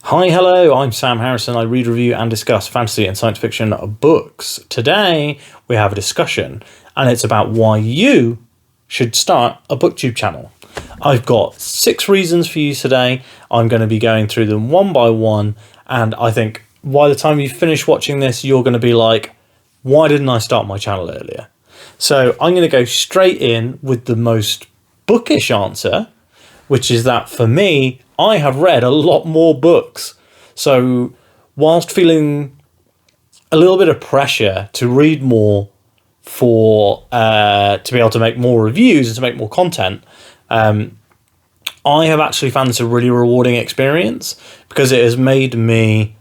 Hi, hello, I'm Sam Harrison. I read, review, and discuss fantasy and science fiction books. Today, we have a discussion, and it's about why you should start a Booktube channel. I've got 6 reasons for you today. I'm going to be going through them one by one, and I think by the time you finish watching this, you're going to be like, why didn't I start my channel earlier? So I'm going to go straight in with the most bookish answer, which is that for me, I have read a lot more books. So whilst feeling a little bit of pressure to read more to be able to make more reviews and to make more content, I have actually found this a really rewarding experience because it has made me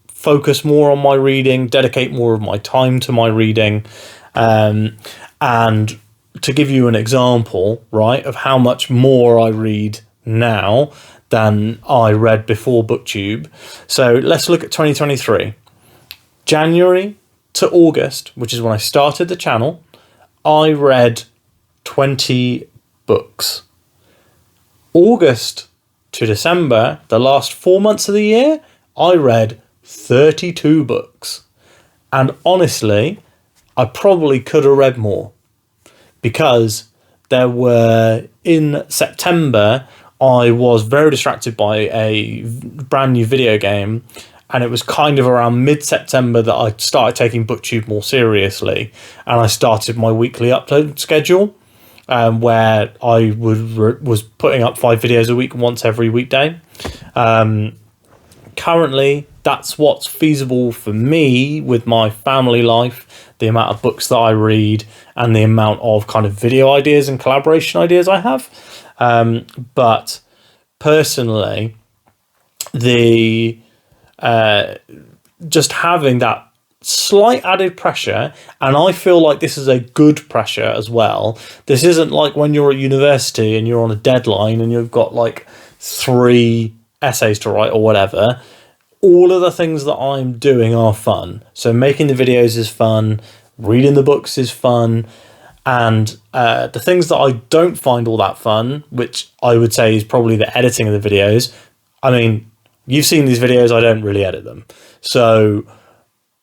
focus more on my reading, dedicate more of my time to my reading, and to give you an example, right, of how much more I read now than I read before Booktube. So let's look at 2023. January to August, which is when I started the channel, I read 20 books. August to December, the last 4 months of the year, I read 32 books. And honestly, I probably could have read more because there were, in September, I was very distracted by a brand new video game, and it was kind of around mid-September that I started taking Booktube more seriously, and I started my weekly upload schedule, where I was putting up 5 videos a week once every weekday. Currently, that's what's feasible for me with my family life, the amount of books that I read, and the amount of kind of video ideas and collaboration ideas I have. But personally, the just having that slight added pressure, and I feel like this is a good pressure as well. This isn't like when you're at university and you're on a deadline and you've got like 3 essays to write or whatever. All of the things that I'm doing are fun. So making the videos is fun, reading the books is fun, and the things that I don't find all that fun, which I would say is probably the editing of the videos. I mean, you've seen these videos, I don't really edit them. So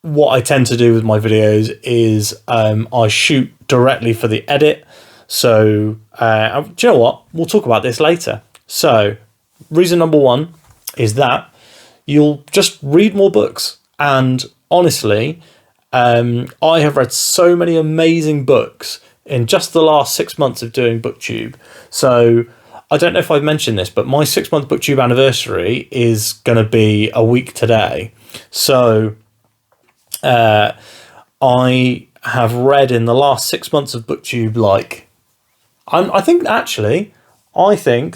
what I tend to do with my videos is I shoot directly for the edit. So do you know what? We'll talk about this later. So reason number 1 is that you'll just read more books. And honestly, I have read so many amazing books in just the last 6 months of doing Booktube. So I don't know if I've mentioned this, but my 6-month Booktube anniversary is going to be a week today. So I have read in the last 6 months of Booktube, I think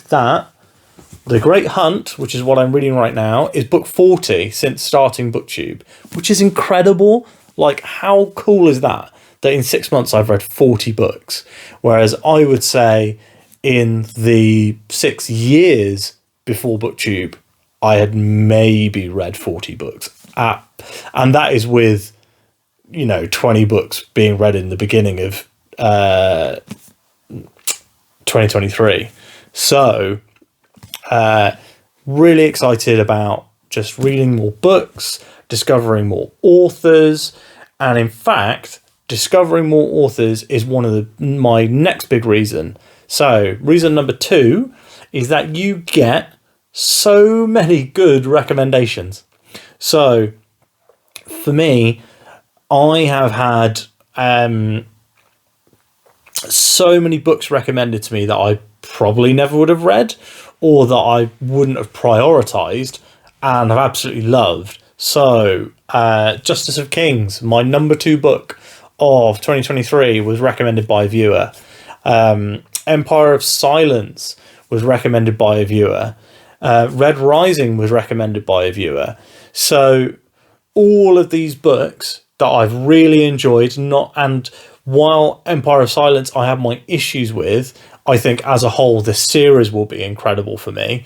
that The Great Hunt, which is what I'm reading right now, is book 40 since starting Booktube, which is incredible. Like, how cool is that? That in 6 months I've read 40 books. Whereas I would say in the 6 years before Booktube, I had maybe read 40 books. And that is with, 20 books being read in the beginning of 2023. So really excited about just reading more books, discovering more authors, and in fact, discovering more authors is one of my next big reason. So reason number 2 is that you get so many good recommendations. So for me, I have had so many books recommended to me that I probably never would have read, or that I wouldn't have prioritized and have absolutely loved. So Justice of Kings, my number 2 book of 2023, was recommended by a viewer. Empire of Silence was recommended by a viewer. Red Rising was recommended by a viewer. So all of these books that I've really enjoyed, and while Empire of Silence I have my issues with, I think as a whole the series will be incredible for me.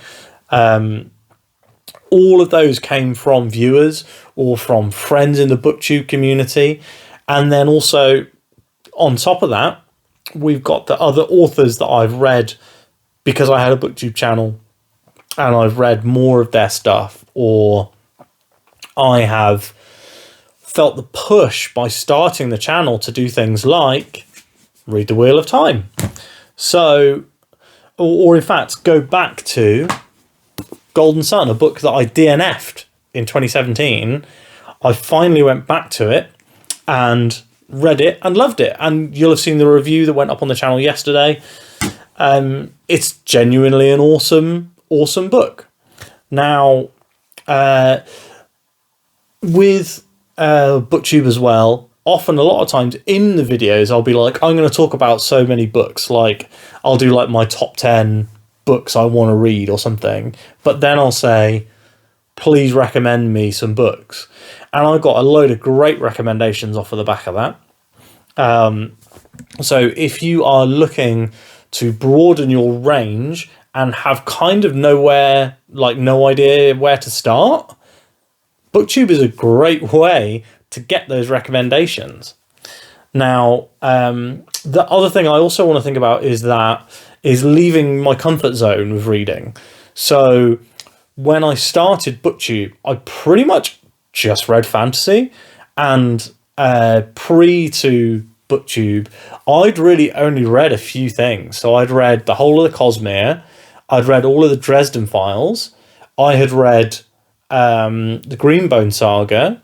All of those came from viewers or from friends in the Booktube community. And then also on top of that, we've got the other authors that I've read because I had a Booktube channel and I've read more of their stuff, or I have felt the push by starting the channel to do things like read The Wheel of Time. So, or in fact, go back to Golden Sun, a book that I DNF'd in 2017. I finally went back to it and read it and loved it. And you'll have seen the review that went up on the channel yesterday. It's genuinely an awesome book. Now, with Booktube as well, often a lot of times in the videos I'll be like, I'm going to talk about so many books, like I'll do like my top 10 books I want to read or something, but then I'll say, please recommend me some books, and I got a load of great recommendations off of the back of that. So if you are looking to broaden your range and have kind of no idea where to start, Booktube is a great way to get those recommendations. Now, the other thing I also want to think about is leaving my comfort zone with reading. So when I started Booktube, I pretty much just read fantasy, and pre to Booktube, I'd really only read a few things. So I'd read the whole of the Cosmere, I'd read all of the Dresden Files, I had read the Greenbone Saga,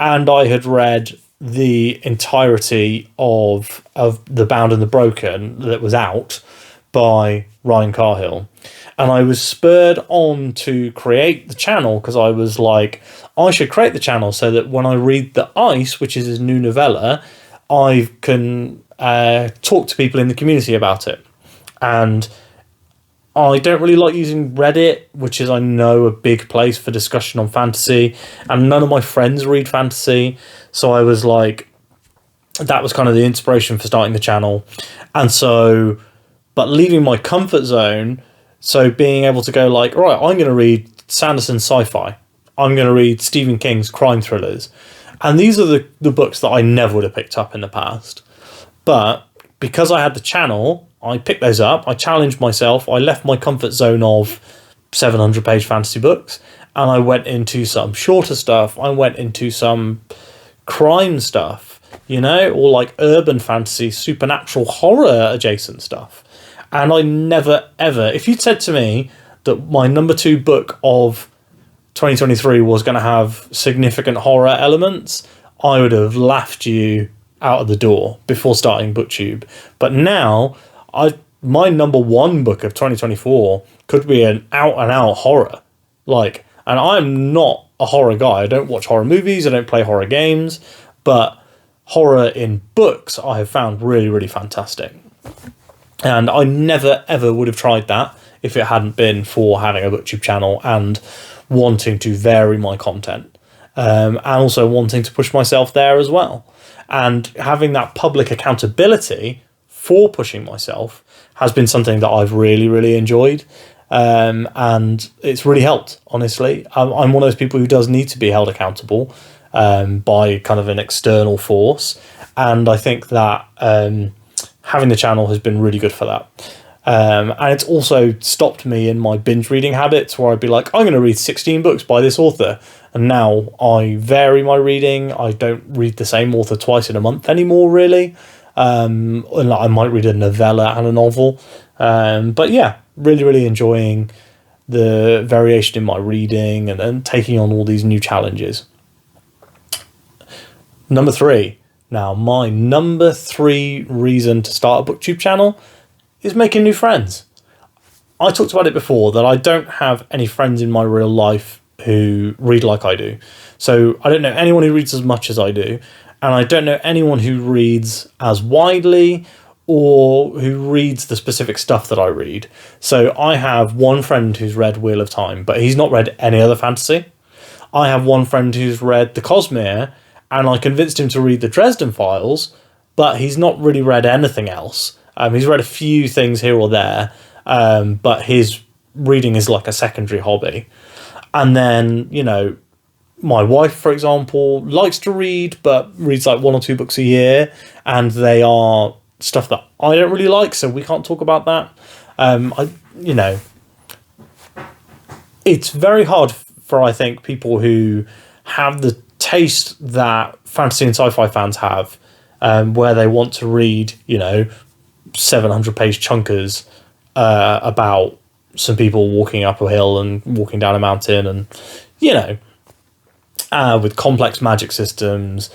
and I had read the entirety of The Bound and the Broken that was out by Ryan Carhill. And I was spurred on to create the channel because I was like, I should create the channel so that when I read The Ice, which is his new novella, I can talk to people in the community about it. And I don't really like using Reddit, which is, I know, a big place for discussion on fantasy, and none of my friends read fantasy. So I was like, that was kind of the inspiration for starting the channel. And so, but leaving my comfort zone, so being able to go like, right, I'm going to read Sanderson's sci-fi. I'm going to read Stephen King's crime thrillers. And these are the books that I never would have picked up in the past. But because I had the channel, I picked those up. I challenged myself. I left my comfort zone of 700-page fantasy books, and I went into some shorter stuff. I went into some crime stuff, or like urban fantasy, supernatural horror adjacent stuff. And I never, ever, if you'd said to me that my number 2 book of 2023 was going to have significant horror elements, I would have laughed you out of the door before starting Booktube. But now, my number 1 book of 2024 could be an out-and-out horror. And I'm not a horror guy. I don't watch horror movies, I don't play horror games, but horror in books I have found really, really fantastic. And I never, ever would have tried that if it hadn't been for having a Booktube channel and wanting to vary my content. And also wanting to push myself there as well. And having that public accountability for pushing myself has been something that I've really, really enjoyed. And it's really helped, honestly. I'm one of those people who does need to be held accountable by kind of an external force. And I think that having the channel has been really good for that. And it's also stopped me in my binge reading habits where I'd be like, I'm going to read 16 books by this author. And now I vary my reading. I don't read the same author twice in a month anymore, really. And I might read a novella and a novel. But yeah, really, really enjoying the variation in my reading and taking on all these new challenges. Number 3. Now, my number 3 reason to start a Booktube channel is making new friends. I talked about it before that I don't have any friends in my real life who read like I do. So I don't know anyone who reads as much as I do. And I don't know anyone who reads as widely or who reads the specific stuff that I read. So I have one friend who's read Wheel of Time, but he's not read any other fantasy. I have one friend who's read the Cosmere, and I convinced him to read the Dresden Files, but he's not really read anything else. He's read a few things here or there, but his reading is like a secondary hobby. And then, my wife, for example, likes to read, but reads like 1 or 2 books a year, and they are stuff that I don't really like, so we can't talk about that. it's very hard for, I think, people who have the taste that fantasy and sci-fi fans have, where they want to read, 700-page chunkers about some people walking up a hill and walking down a mountain, and with complex magic systems,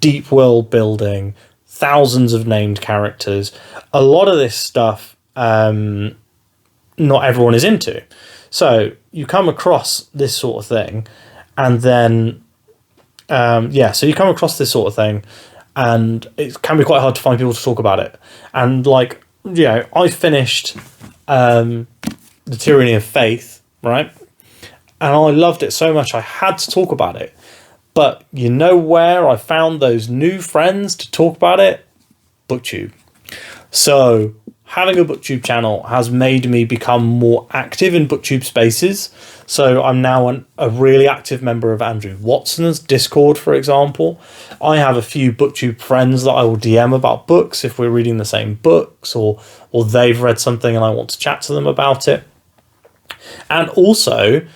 deep world building, thousands of named characters. A lot of this stuff, not everyone is into. So you come across this sort of thing, and then so you come across this sort of thing, and it can be quite hard to find people to talk about it. And I finished The Tyranny of Faith, right? And I loved it so much I had to talk about it. But you know where I found those new friends to talk about it? Booktube. So having a Booktube channel has made me become more active in Booktube spaces. So I'm now a really active member of Andrew Watson's Discord, for example. I have a few Booktube friends that I will DM about books if we're reading the same books, or they've read something and I want to chat to them about it. And also,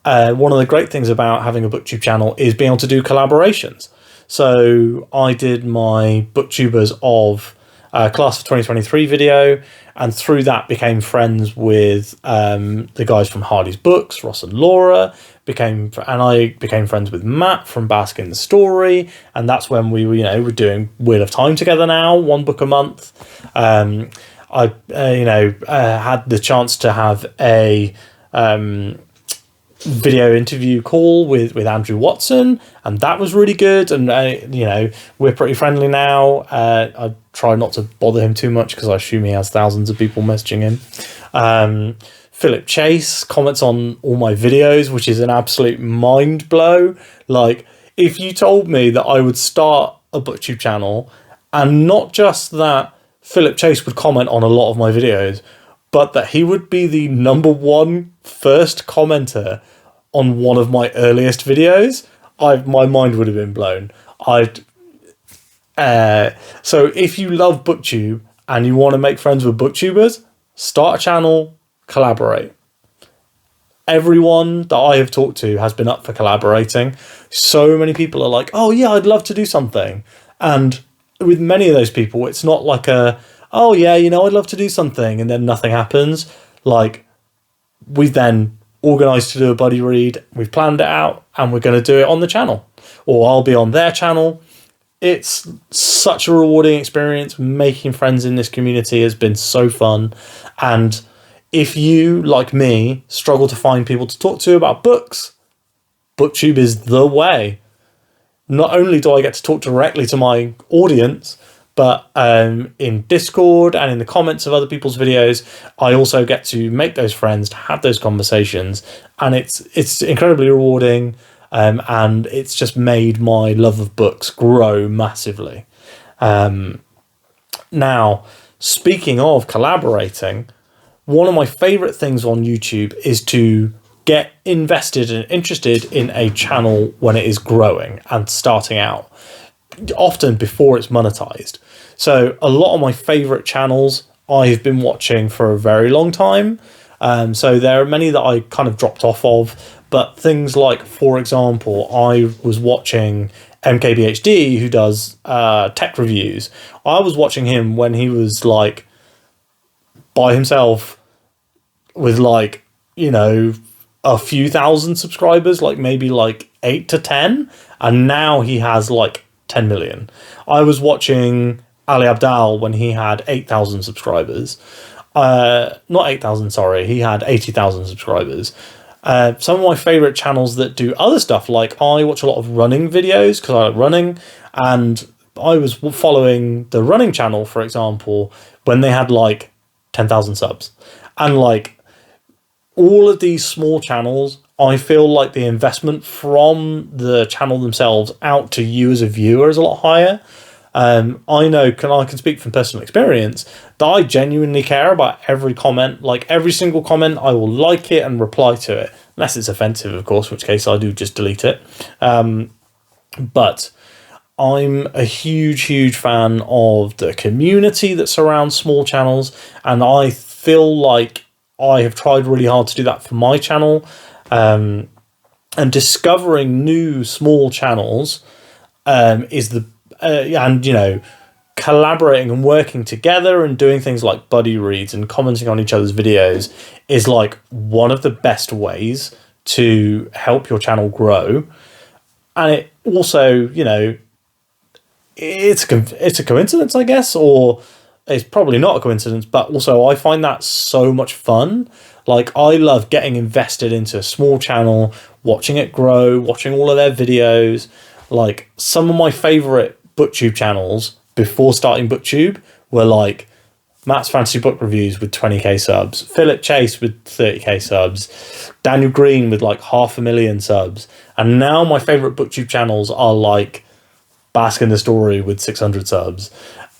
one of the great things about having a Booktube channel is being able to do collaborations. So I did my Booktubers of Class of 2023 video, and through that became friends with the guys from Hardy's Books, Ross and Laura, and I became friends with Matt from Bask in the Story, and that's when we were, we're doing Wheel of Time together now, one book a month. I had the chance to have a video interview call with Andrew Watson, and that was really good, and we're pretty friendly now. I try not to bother him too much because I assume he has thousands of people messaging him. Philip Chase comments on all my videos, which is an absolute mind blow. Like, if you told me that I would start a Booktube channel, and not just that Philip Chase would comment on a lot of my videos, but that he would be the number one first commenter on one of my earliest videos, my mind would have been blown. So if you love Booktube and you want to make friends with Booktubers, start a channel, collaborate. Everyone that I have talked to has been up for collaborating. So many people are like, oh yeah, I'd love to do something. And with many of those people, it's not like I'd love to do something, and then nothing happens. Like, we've then organised to do a buddy read, we've planned it out, and we're going to do it on the channel. Or I'll be on their channel. It's such a rewarding experience. Making friends in this community has been so fun. And if you, like me, struggle to find people to talk to about books, Booktube is the way. Not only do I get to talk directly to my audience, but in Discord and in the comments of other people's videos, I also get to make those friends, to have those conversations, and it's incredibly rewarding, and it's just made my love of books grow massively. Now, speaking of collaborating, one of my favourite things on YouTube is to get invested and interested in a channel when it is growing and starting out, often before it's monetized. So a lot of my favorite channels I've been watching for a very long time. So there are many that I kind of dropped off of, but things like, for example, I was watching MKBHD, who does tech reviews. I was watching him when he was like by himself with a few thousand subscribers, like maybe 8 to 10, and now he has 10 million. I was watching Ali Abdaal when he had 8,000 subscribers. Not 8,000, sorry, he had 80,000 subscribers. Some of my favourite channels that do other stuff, like I watch a lot of running videos because I like running, and I was following the running channel, for example, when they had 10,000 subs. And all of these small channels, I feel like the investment from the channel themselves out to you as a viewer is a lot higher. I can speak from personal experience that I genuinely care about every comment. Every single comment, I will like it and reply to it, unless it's offensive, of course, in which case I do just delete it. But I'm a huge fan of the community that surrounds small channels, and I feel like I have tried really hard to do that for my channel. And discovering new small channels is the and, you know, collaborating and working together and doing things like buddy reads and commenting on each other's videos is like one of the best ways to help your channel grow. And it also, you know, it's a coincidence, I guess, or it's probably not a coincidence, but also I find that so much fun. Like, I love getting invested into a small channel, watching it grow, watching all of their videos. Like, some of my favorite Booktube channels before starting Booktube were like Matt's Fantasy Book Reviews with 20k subs, Philip Chase with 30k subs, Daniel Green with like 500,000 subs. And now my favorite Booktube channels are like Bask in the Story with 600 subs,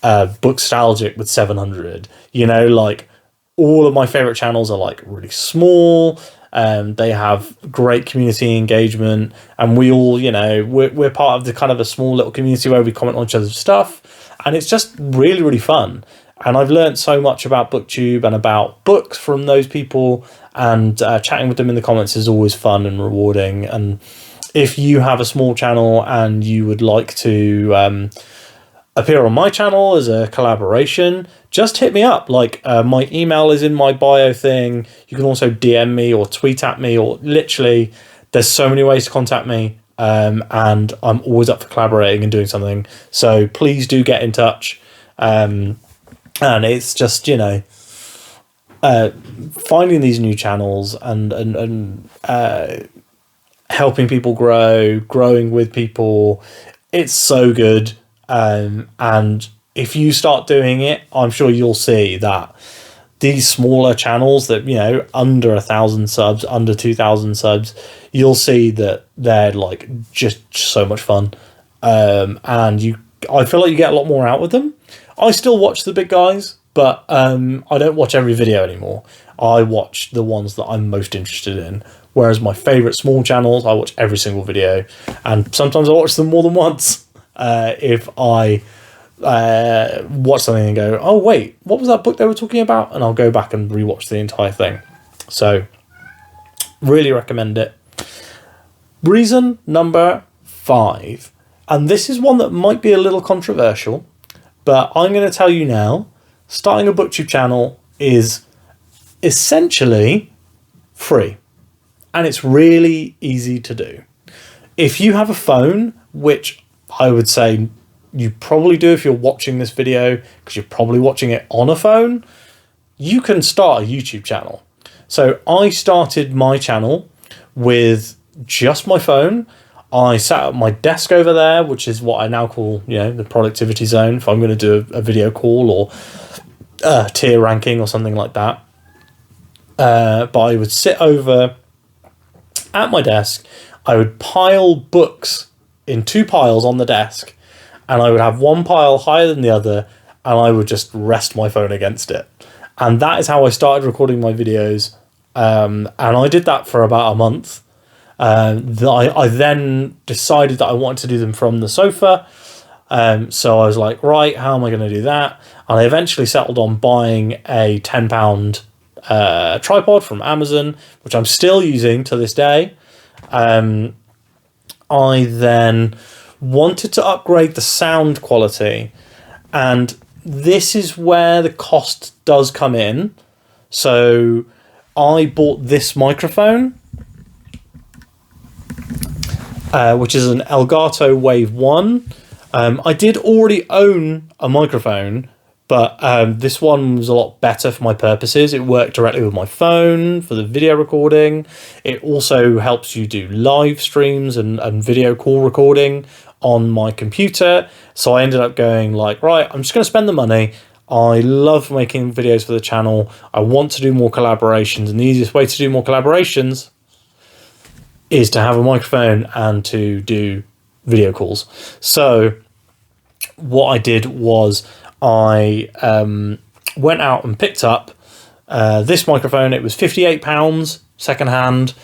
Bookstalgic with 700. You know, like, all of my favorite channels are like really small. They have great community engagement, and we all, you know, we're part of the kind of a small little community where we comment on each other's stuff, and it's just really, really fun. And I've learned so much about Booktube and about books from those people, and chatting with them in the comments is always fun and rewarding. And if you have a small channel and you would like to appear on my channel as a collaboration, just hit me up. Like, my email is in my bio thing. You can also DM me or tweet at me, or literally there's so many ways to contact me. And I'm always up for collaborating and doing something. So please do get in touch. And it's just, you know, finding these new channels and helping people growing with people. It's so good. And if you start doing it, I'm sure you'll see that these smaller channels that, you know, under 1,000 subs, under 2,000 subs, you'll see that they're like just so much fun. And I feel like you get a lot more out of them. I still watch the big guys, but I don't watch every video anymore. I watch the ones that I'm most interested in. Whereas my favorite small channels, I watch every single video, and sometimes I watch them more than once. If I watch something and go, oh wait, what was that book they were talking about? And I'll go back and rewatch the entire thing. So really recommend it. Reason number 5, and this is one that might be a little controversial, but I'm going to tell you now, starting a Booktube channel is essentially free, and it's really easy to do. If you have a phone, which I would say you probably do if you're watching this video, because you're probably watching it on a phone, you can start a YouTube channel. So I started my channel with just my phone. I sat at my desk over there, which is what I now call, you know, the productivity zone, if I'm going to do a video call or tier ranking or something like that. But I would sit over at my desk. I would pile books in 2 piles on the desk, and I would have one pile higher than the other, and I would just rest my phone against it. And that is how I started recording my videos. And I did that for about a month. I then decided that I wanted to do them from the sofa. So I was like, right, how am I going to do that? And I eventually settled on buying a £10 tripod from Amazon, which I'm still using to this day. I then wanted to upgrade the sound quality, and this is where the cost does come in. So I bought this microphone, which is an Elgato Wave 1. I did already own a microphone, but this one was a lot better for my purposes. It worked directly with my phone for the video recording. It also helps you do live streams and video call recording on my computer. So I ended up going like, right, I'm just going to spend the money. I love making videos for the channel. I want to do more collaborations, and the easiest way to do more collaborations is to have a microphone and to do video calls. So what I did was I went out and picked up this microphone. It was £58 secondhand,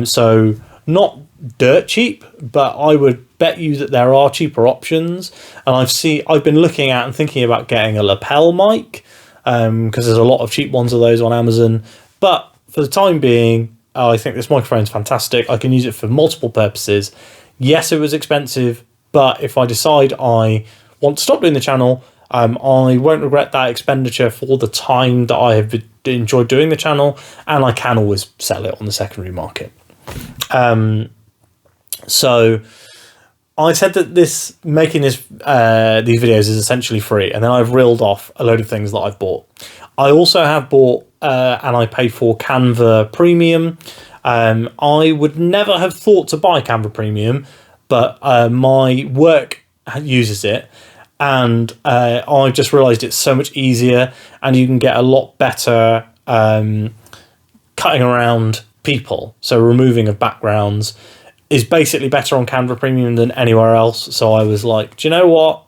so not dirt cheap, but I would bet you that there are cheaper options. And I've been looking at and thinking about getting a lapel mic, because there's a lot of cheap ones of those on Amazon. But for the time being, I think this microphone's fantastic. I can use it for multiple purposes. Yes, it was expensive, but if I decide I want to stop doing the channel, I won't regret that expenditure for the time that I have enjoyed doing the channel, and I can always sell it on the secondary market. So I said that making these videos is essentially free, and then I've reeled off a load of things that I've bought. I also have bought and I paid for Canva Premium. I would never have thought to buy Canva Premium, but my work uses it, and I've just realised it's so much easier, and you can get a lot better cutting around people. So removing of backgrounds is basically better on Canva Premium than anywhere else. So I was like, do you know what?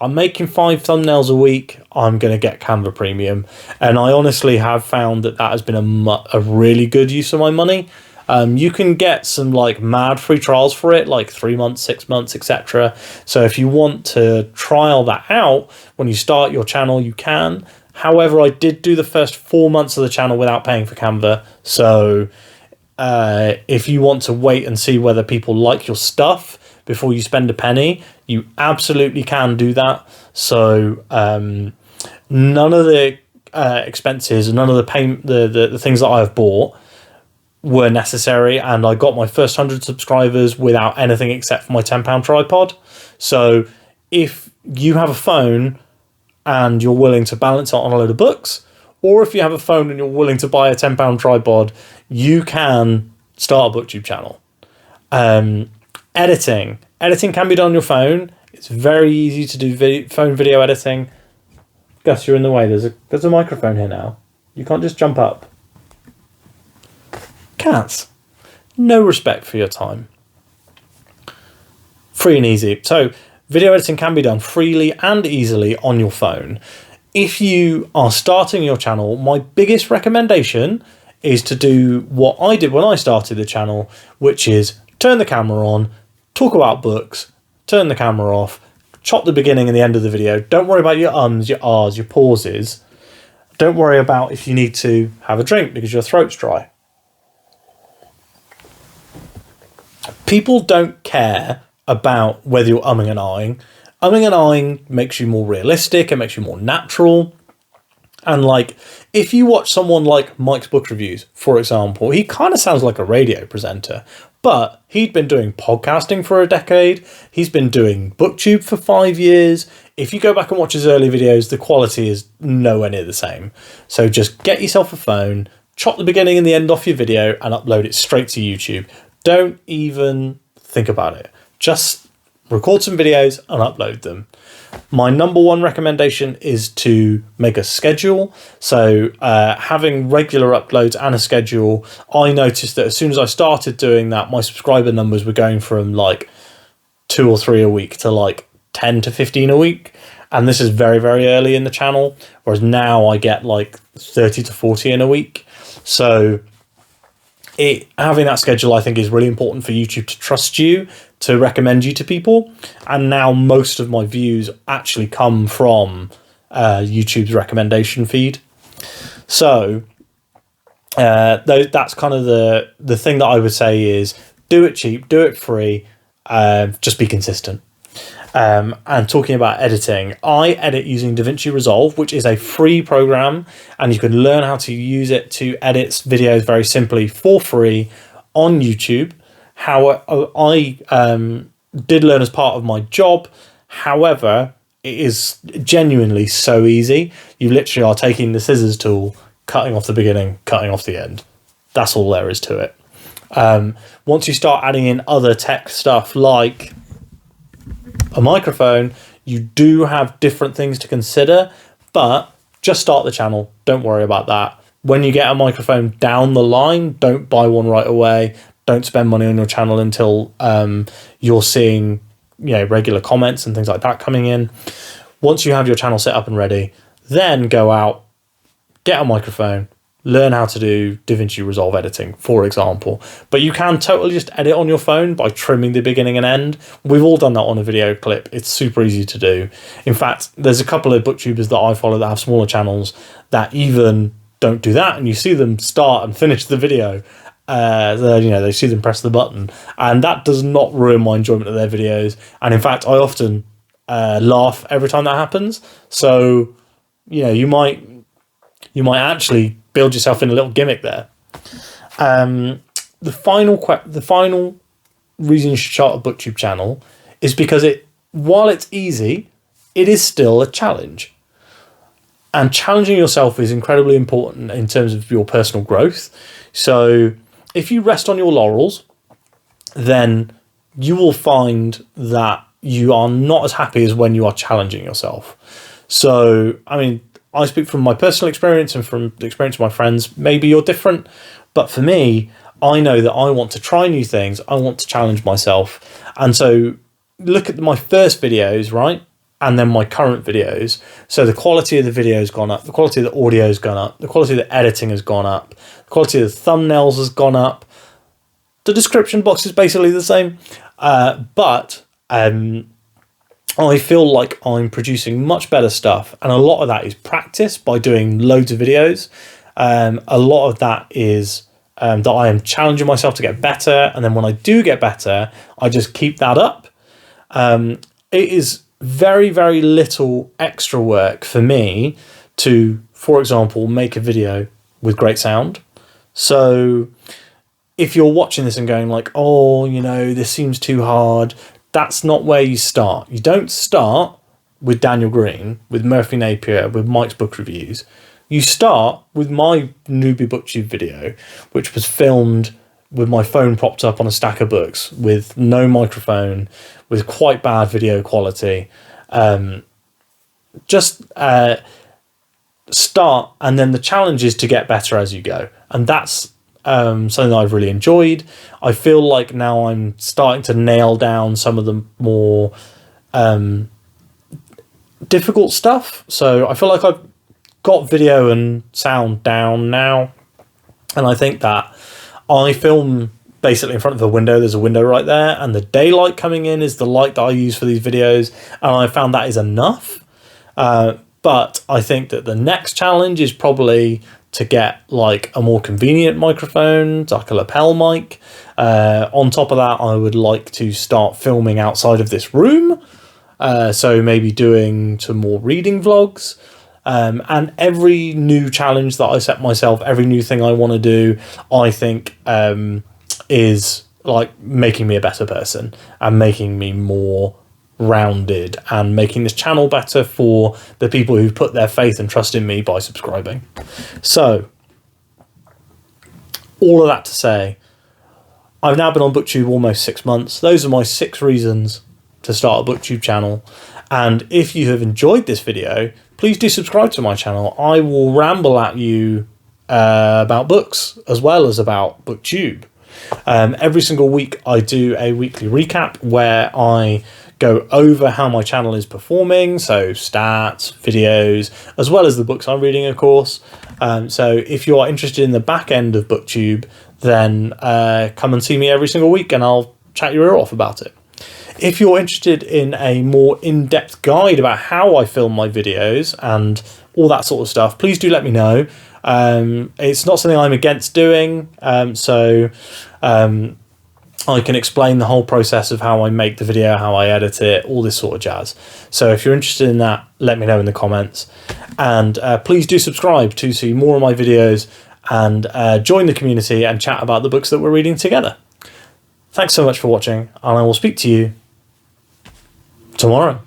I'm making 5 thumbnails a week. I'm going to get Canva Premium. And I honestly have found that has been a really good use of my money. You can get some like mad free trials for it, like 3 months, 6 months, etc. So if you want to trial that out when you start your channel, you can. However, I did do the first 4 months of the channel without paying for Canva. So if you want to wait and see whether people like your stuff before you spend a penny, you absolutely can do that. So none of the expenses, none of the things that I've bought were necessary, and I got my first 100 subscribers without anything except for my £10 tripod. So if you have a phone and you're willing to balance it on a load of books, or if you have a phone and you're willing to buy a £10 tripod, you can start a Booktube channel. Editing can be done on your phone. It's very easy to do phone video editing. Gus, you're in the way. There's a microphone here now. You can't just jump up. Cats, no respect for your time. Free and easy. So video editing can be done freely and easily on your phone. If you are starting your channel, my biggest recommendation is to do what I did when I started the channel, which is turn the camera on, talk about books, turn the camera off, chop the beginning and the end of the video. Don't worry about your ums, your ahs, your pauses. Don't worry about if you need to have a drink because your throat's dry. People don't care about whether you're umming and ahhing. Umming and ahhing makes you more realistic, it makes you more natural. And like, if you watch someone like Mike's Book Reviews, for example, he kind of sounds like a radio presenter, but he'd been doing podcasting for a decade. He's been doing Booktube for 5 years. If you go back and watch his early videos, the quality is nowhere near the same. So just get yourself a phone, chop the beginning and the end off your video and upload it straight to YouTube. Don't even think about it. Just record some videos and upload them. My number one recommendation is to make a schedule. So having regular uploads and a schedule, I noticed that as soon as I started doing that, my subscriber numbers were going from like 2 or 3 a week to like 10 to 15 a week. And this is very, very early in the channel. Whereas now I get like 30 to 40 in a week. So having that schedule, I think, is really important for YouTube to trust you, to recommend you to people. And now most of my views actually come from YouTube's recommendation feed. So that's kind of the thing that I would say is do it cheap, do it free, just be consistent. And talking about editing, I edit using DaVinci Resolve, which is a free program, and you can learn how to use it to edit videos very simply for free on YouTube. How I did learn as part of my job. However, it is genuinely so easy. You literally are taking the scissors tool, cutting off the beginning, cutting off the end. That's all there is to it. Once you start adding in other tech stuff like a microphone, you do have different things to consider, but just start the channel. Don't worry about that. When you get a microphone down the line, don't buy one right away. Don't spend money on your channel until you're seeing, regular comments and things like that coming in. Once you have your channel set up and ready, then go out, get a microphone, learn how to do DaVinci Resolve editing, for example. But you can totally just edit on your phone by trimming the beginning and end. We've all done that on a video clip. It's super easy to do. In fact, there's a couple of booktubers that I follow that have smaller channels that even don't do that, and you see them start and finish the video they see them press the button, and that does not ruin my enjoyment of their videos. And in fact, I often laugh every time that happens. So, you might actually build yourself in a little gimmick there. The final reason you should start a Booktube channel is because while it's easy, it is still a challenge. And challenging yourself is incredibly important in terms of your personal growth. So if you rest on your laurels, then you will find that you are not as happy as when you are challenging yourself. So, I mean, I speak from my personal experience and from the experience of my friends. Maybe you're different, but for me, I know that I want to try new things. I want to challenge myself. And so look at my first videos, right? And then my current videos. So the quality of the video has gone up, the quality of the audio has gone up, the quality of the editing has gone up, the quality of the thumbnails has gone up. The description box is basically the same, but I feel like I'm producing much better stuff, and a lot of that is practice by doing loads of videos. A lot of that is that I am challenging myself to get better, and then when I do get better, I just keep that up. It is very, very little extra work for me to, for example, make a video with great sound. So if you're watching this and going like, oh, this seems too hard, that's not where you start. You don't start with Daniel Green, with Murphy Napier, with Mike's book reviews. You start with my newbie Booktube video, which was filmed with my phone propped up on a stack of books, with no microphone, with quite bad video quality. Start, and then the challenge is to get better as you go. And that's something that I've really enjoyed. I feel like now I'm starting to nail down some of the more difficult stuff. So I feel like I've got video and sound down now. And I think that I film basically in front of a window. There's a window right there, and the daylight coming in is the light that I use for these videos, and I found that is enough. But I think that the next challenge is probably to get like a more convenient microphone, like a lapel mic. On top of that, I would like to start filming outside of this room. So maybe doing some more reading vlogs. And every new challenge that I set myself, every new thing I want to do, I think is like making me a better person and making me more rounded and making this channel better for the people who've put their faith and trust in me by subscribing. So all of that to say, I've now been on Booktube almost 6 months. Those are my 6 reasons to start a Booktube channel. And if you have enjoyed this video, please do subscribe to my channel. I will ramble at you about books as well as about Booktube. Every single week I do a weekly recap where I go over how my channel is performing, so stats, videos, as well as the books I'm reading, of course. So if you are interested in the back end of Booktube, then come and see me every single week and I'll chat your ear off about it. If you're interested in a more in-depth guide about how I film my videos and all that sort of stuff, please do let me know. It's not something I'm against doing, so I can explain the whole process of how I make the video, how I edit it, all this sort of jazz. So if you're interested in that, let me know in the comments. And please do subscribe to see more of my videos and join the community and chat about the books that we're reading together. Thanks so much for watching, and I will speak to you tomorrow.